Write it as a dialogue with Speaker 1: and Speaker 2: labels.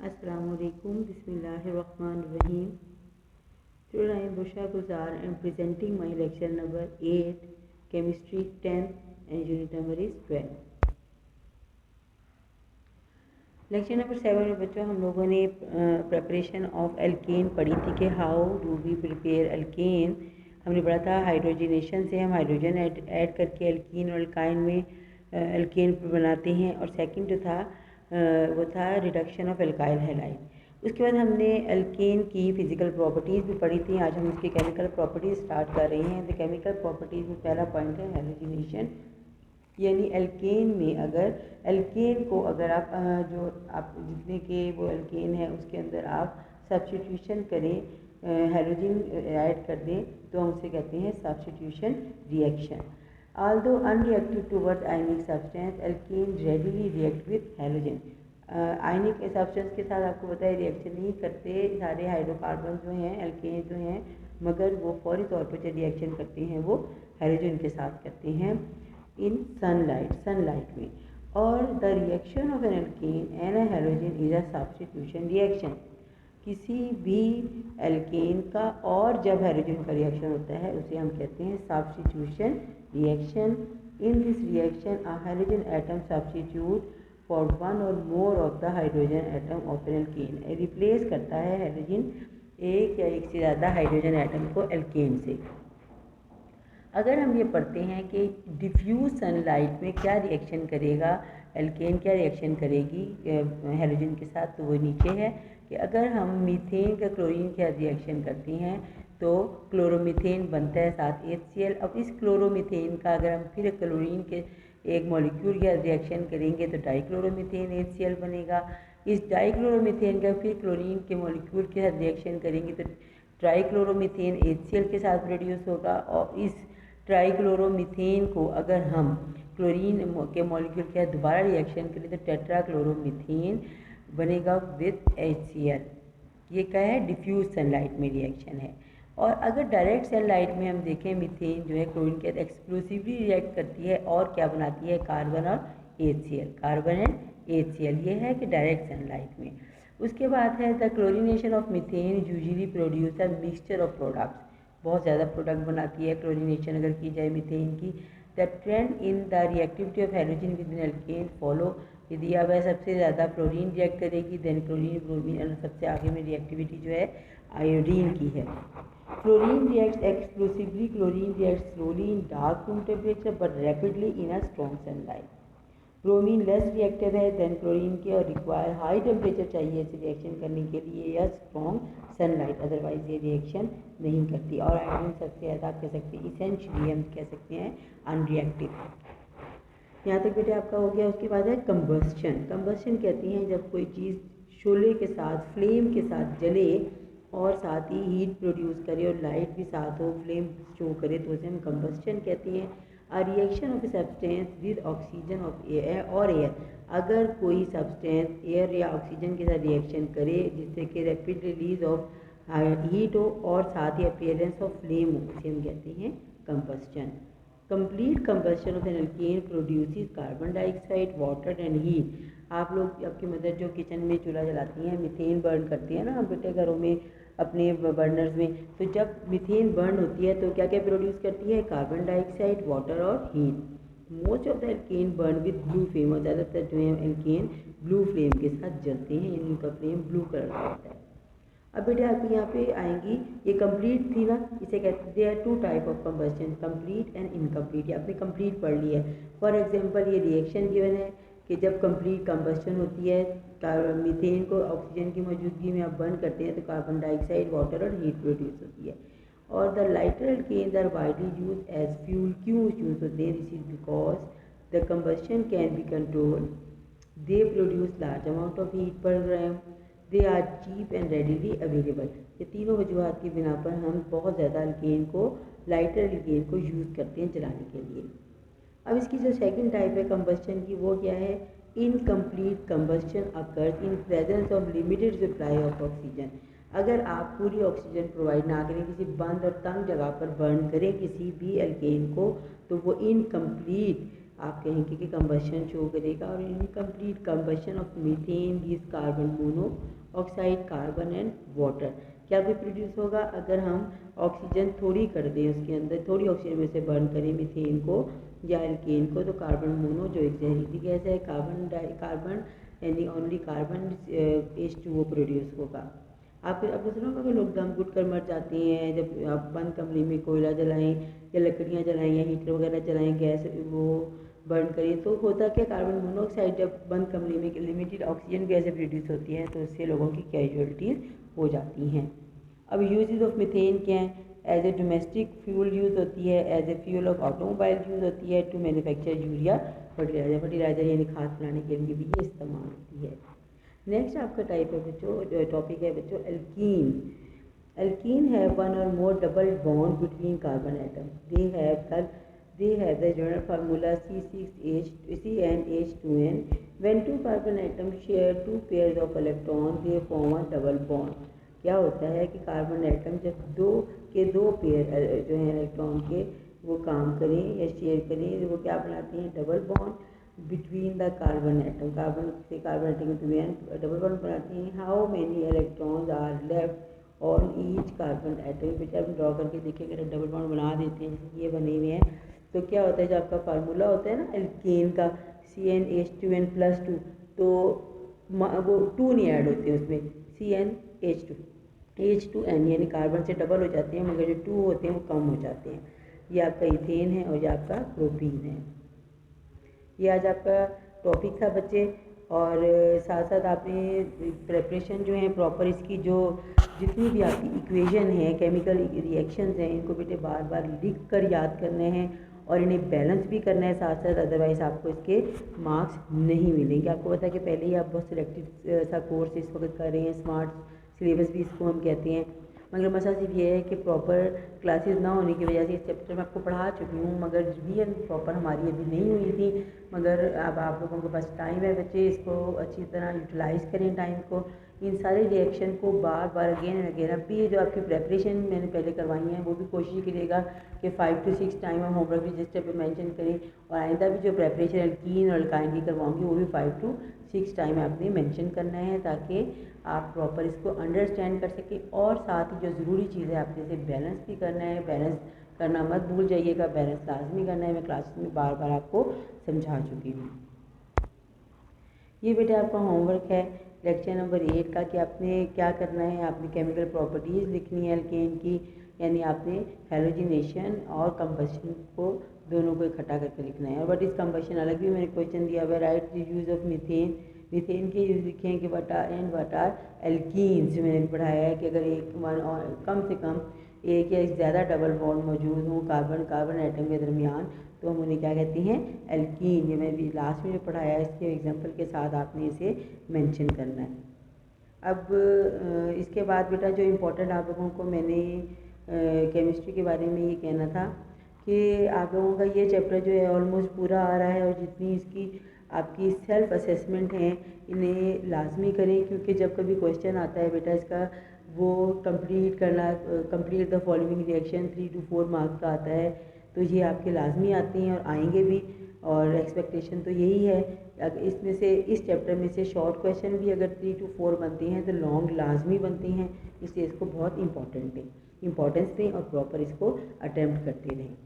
Speaker 1: Assalamualaikum, Bismillahirrahmanirrahim. Today I am Busha Guzar and presenting my lecture number 8, Chemistry 10th and unit number is 12. Lecture number 7 में बच्चों हम लोगों ने preparation of alkene पढ़ी थी कि how do we prepare alkane. हमने पढ़ा था हाइड्रोजनेशन से हम हाइड्रोजन ऐड करके एल्कीन और एल्काइन में एल्केन बनाते हैं, और सेकंड जो था वो था रिडक्शन ऑफ एल्काइल हैलाइड। उसके बाद हमने एल्केन की फ़िज़िकल प्रॉपर्टीज़ भी पढ़ी थी। आज हम उसकी केमिकल प्रॉपर्टीज़ स्टार्ट कर रहे हैं। तो केमिकल प्रॉपर्टीज़ में पहला पॉइंट है हैलोजिनेशन, यानी एल्केन में अगर एल्केन को अगर आप जितने के वो एल्केन है उसके अंदर आप सब्स्टिट्यूशन करें, हैलोजन ऐड कर दें, तो हम उसे कहते हैं substitution reaction. Although unreactive towards ionic substance, alkane readily react with halogen. Ionic substance के साथ आपको पता है रिएक्शन नहीं करते सारे हाइड्रोकार्बन जो हैं, एल्केन जो हैं, मगर वो फौरी तौर पर जो रिएक्शन करते हैं वो हैलोजन के साथ करते हैं इन सनलाइट में। और the reaction of an alkane and a halogen is a substitution reaction. किसी भी एल्केन का और जब हैलोजन का रिएक्शन होता है उसे हम कहते हैं substitution reaction. In this reaction, a halogen atom substitute for one or more of the hydrogen atom of an alkane. Replace करता है हाइड्रोजन एक या एक से ज़्यादा हाइड्रोजन एटम को एल्केन से। अगर हम ये पढ़ते हैं कि डिफ्यूज सनलाइट में क्या रिएक्शन करेगा, एल्केन क्या रिएक्शन करेगी हैलोजन के साथ, तो वो नीचे है कि अगर हम मीथेन का क्लोरीन के साथ रिएक्शन करते हैं तो क्लोरोमीथेन बनता है साथ HCl। अब इस क्लोरोमीथेन का अगर हम फिर क्लोरीन के एक मॉलिक्यूल के साथ रिएक्शन करेंगे तो डाइक्लोरोमीथेन HCl बनेगा। इस डाइक्लोरोमीथेन का फिर क्लोरीन के मॉलिक्यूल के साथ रिएक्शन करेंगे तो ट्राइक्लोरोमीथेन HCl के साथ प्रोड्यूस होगा। और इस ट्राइक्लोरोमीथेन को अगर हम क्लोरीन के मॉलिक्यूल के साथ दोबारा रिएक्शन करें तो टेट्राक्लोरोमीथेन बनेगा विद HCl। ये क्या है, डिफ्यूज सनलाइट में रिएक्शन है। और अगर डायरेक्ट सनलाइट में हम देखें मीथेन जो है क्लोरीन के साथ एक्सक्लूसिवली रिएक्ट करती है और क्या बनाती है, कार्बन और HCl, कार्बन एंड HCl। ये है कि डायरेक्ट सनलाइट में। उसके बाद है the chlorination of methane usually produce a mixture of products. बहुत ज़्यादा प्रोडक्ट बनाती है क्लोरीनेशन अगर की जाए मीथेन की। The trend in the reactivity of halogen with in alkane follow. यदि अब सबसे ज़्यादा क्लोरीन रिएक्ट करेगी देन क्लोरीन ब्रोमीन, और सबसे आगे में रिएक्टिविटी जो है आयोडीन की है। Chlorine reacts exclusively. Chlorine reacts slowly in dark room temperature but rapidly in a strong sunlight. Bromine less reactive है देन क्लोरीन के और रिक्वायर हाई टेम्परेचर चाहिए इसे रिएक्शन करने के लिए या स्ट्रॉन्ग सनलाइट, अदरवाइज ये रिएक्शन नहीं करती। और आयोडीन सबसे ज़्यादा आप कह सकते हैं इसेंशियली हम कह सकते हैं अनरिएक्टिव। यहाँ तक बेटे आपका हो गया। उसके बाद है कंबस्शन। कंबस्शन कहती हैं जब कोई चीज़ शोले के साथ फ्लेम के साथ जले और साथ ही हीट प्रोड्यूस करे और लाइट भी साथ हो, फ्लेम शो करे, तो उसे हम कंबस्शन कहते हैं। A reaction of a substance with oxygen of air और एयर। अगर कोई सब्सटेंस एयर या ऑक्सीजन के साथ रिएक्शन करे जिससे कि रैपिड रिलीज ऑफ हीट हो और साथ ही अपीयरेंस ऑफ फ्लेम हो, उसे हम कहते हैं combustion. Complete combustion of an alkane produces carbon dioxide, water and heat. आप लोग आपकी मदर जो किचन में चूल्हा जलाती हैं मीथेन बर्न करती हैं ना हम बेटे घरों में अपने बर्नर्स में, तो जब मीथेन बर्न होती है तो क्या क्या प्रोड्यूस करती है, कार्बन डाइऑक्साइड, वाटर और heat. Most of the alkene burn with blue flame, और ज़्यादातर जो है एल्केन ब्लू फ्लेम के साथ जलते हैं, यानी उनका फ्लेम ब्लू कलर का होता है। अब बेटे आपको यहाँ पे आएंगी, ये कंप्लीट थी ना, इसे कहते हैं two type of combustion, complete and incomplete. ये आपने कंप्लीट पढ़ लिया है। फॉर एग्जांपल ये रिएक्शन गिवन है कि जब कंप्लीट कंबस्शन होती है मीथेन को ऑक्सीजन की मौजूदगी में आप बर्न करते हैं तो कार्बन डाइऑक्साइड, वाटर और हीट प्रोड्यूस होती है। और the lighter alkanes are widely use as fuel. क्यों यूज होते हैं, this is because the combustion can be control, they produce large amount of heat per gram, they are cheap and readily available. ये तीनों वजूहत की बिना पर हम बहुत ज़्यादा एल्केन को, लाइटर एल्केन को यूज़ करते हैं जलाने के लिए। अब इसकी जो सेकंड टाइप है कंबस्शन की वो क्या है, incomplete combustion occurs in presence of limited supply of oxygen. अगर आप पूरी ऑक्सीजन प्रोवाइड ना करें, किसी बंद और तंग जगह पर बर्न करें किसी भी एल्केन को, तो वो इनकम्प्लीट आप कहेंगे कि कंबशन शो करेगा। और incomplete combustion of methane gives carbon monoxide, carbon and water. क्या भी प्रोड्यूस होगा अगर हम ऑक्सीजन थोड़ी कर दें, उसके अंदर थोड़ी ऑक्सीजन में से बर्न करें मीथेन को या एल्केन को, तो कार्बन मोनो जो एक जहरीली गैस है, कार्बन यानी ओनली कार्बन H2O प्रोड्यूस होगा। आपने सुना होगा कि लोग दम घुट कर मर जाते हैं जब आप बंद कमरे में कोयला जलाएं या लकड़ियाँ जलाएं या हीटर वगैरह जलाएं, गैस वो बर्न करें, तो होता क्या, कार्बन मोनोऑक्साइड जब बंद कमरे में लिमिटेड ऑक्सीजन गैसें प्रोड्यूस होती हैं तो उससे लोगों की कैजुअलिटीज़ हो जाती हैं। अब यूजेस ऑफ मीथेन क्या है? As a domestic fuel use होती है, as a fuel of automobile use होती है, टू मैन्युफैक्चर यूरिया फर्टिलाइजर यानी खाद बनाने के लिए भी ये इस्तेमाल होती है। नेक्स्ट आपका टाइप है बच्चों, टॉपिक है बच्चों एल्कीन। एल्कीन है वन और more double bond between carbon atom. They have the general formula C6H2CnH2n. When two carbon atoms share two pairs of electrons, they form a double bond. क्या होता है कि कार्बन एटम जब दो pair जो है इलेक्ट्रॉन के वो काम करें या शेयर करें, तो वो क्या बनाते हैं, double bond between the carbon atom. Carbon से कार्बन एटम के दरमियान डबल बॉन्ड बनाते हैं। How many electrons are left on each carbon atom. बेटा हम ड्रॉ करके देखेंगे, अगर डबल बॉन्ड बना देते हैं जैसे ये बने हुए हैं, तो क्या होता है, जो आपका फार्मूला होता है ना एल्केन का CnH2n+2, तो वो 2 नहीं ऐड होते उसमें, CnH2H2n यानी कार्बन से डबल हो जाते हैं, मगर जो 2 होते हैं वो कम हो जाते हैं। ये आपका इथेन है और ये आपका प्रोपीन है। ये आज आपका टॉपिक था बच्चे। और साथ साथ आपने प्रेपरेशन जो है प्रॉपर इसकी जो जितनी भी आपकी इक्वेशन है, केमिकल रिएक्शंस हैं, इनको बेटे बार बार लिख कर याद करने हैं और इन्हें बैलेंस भी करना है साथ साथ, अदरवाइज़ आपको इसके मार्क्स नहीं मिलेंगे। आपको पता है कि पहले ही आप बहुत सिलेक्टेड सा कोर्स इस वक्त कर रहे हैं, स्मार्ट सिलेबस भी इसको हम कहते हैं, मगर मसला सिर्फ ये है कि प्रॉपर क्लासेस ना होने की वजह से इस चैप्टर में आपको पढ़ा चुकी हूँ, मगर रिवीजन प्रॉपर हमारी अभी नहीं हुई थी। मगर अब आप लोगों के पास टाइम है बच्चे, इसको अच्छी तरह यूटिलाइज़ करें टाइम को, इन सारे रिएक्शन को बार बार अगेन एंड अगेन। अब भी जो आपकी प्रेपरेशन मैंने पहले करवाई है वो भी कोशिश करिएगा कि 5 to 6 टाइम हम होमवर्क रजिस्टर पे मेंशन करें, और आइंदा भी जो प्रेपरेशन एल्कीन और अल्काइन की करवाऊँगी वो भी 5 to 6 टाइम आपने मेंशन करना है, ताकि आप प्रॉपर इसको अंडरस्टैंड कर सकें। और साथ ही जो ज़रूरी चीज़ है आपने इसे बैलेंस भी करना है, बैलेंस करना मत भूल जाइएगा, बैलेंस लाजमी करना है। मैं क्लास में बार बार आपको समझा चुकी हूँ। ये बेटा आपका होमवर्क है लेक्चर नंबर 8 का, कि आपने क्या करना है, आपने केमिकल प्रॉपर्टीज़ लिखनी है एल्केन की, यानी आपने हैलोजिनेशन और कंबशन को दोनों को इकट्ठा करके लिखना है। और व्हाट इज़ कंबशन अलग भी मैंने क्वेश्चन दिया हुआ है। Right the use of methane, methane के यूज़ लिखे हैं कि व्हाट आर एल्कीन्स, जो मैंने पढ़ाया है कि अगर कम से कम एक या ज़्यादा डबल बॉन्ड मौजूद हों कार्बन एटम के दरमियान, तो हम उन्हें क्या कहते हैं, एल्कीन। ये मैंने भी लास्ट में जो पढ़ाया है इसके एग्जांपल के साथ आपने इसे मेंशन करना है। अब इसके बाद बेटा जो इम्पोर्टेंट आप लोगों को मैंने केमिस्ट्री के बारे में ये कहना था कि आप लोगों का ये चैप्टर जो है ऑलमोस्ट पूरा आ रहा है, और जितनी इसकी आपकी सेल्फ असेसमेंट हैं इन्हें लाजमी करें, क्योंकि जब कभी क्वेश्चन आता है बेटा इसका वो कंप्लीट करना, complete the following reaction 3 to 4 marks का आता है, तो ये आपके लाजमी आते हैं और आएंगे भी, और एक्सपेक्टेशन तो यही है। अगर इसमें से इस चैप्टर में से शॉर्ट क्वेश्चन भी अगर 3 to 4 बनते हैं तो लॉन्ग लाजमी बनते हैं, इसलिए इसको बहुत इंपॉर्टेंस दें और प्रॉपर इसको अटैम्प्ट करते रहें।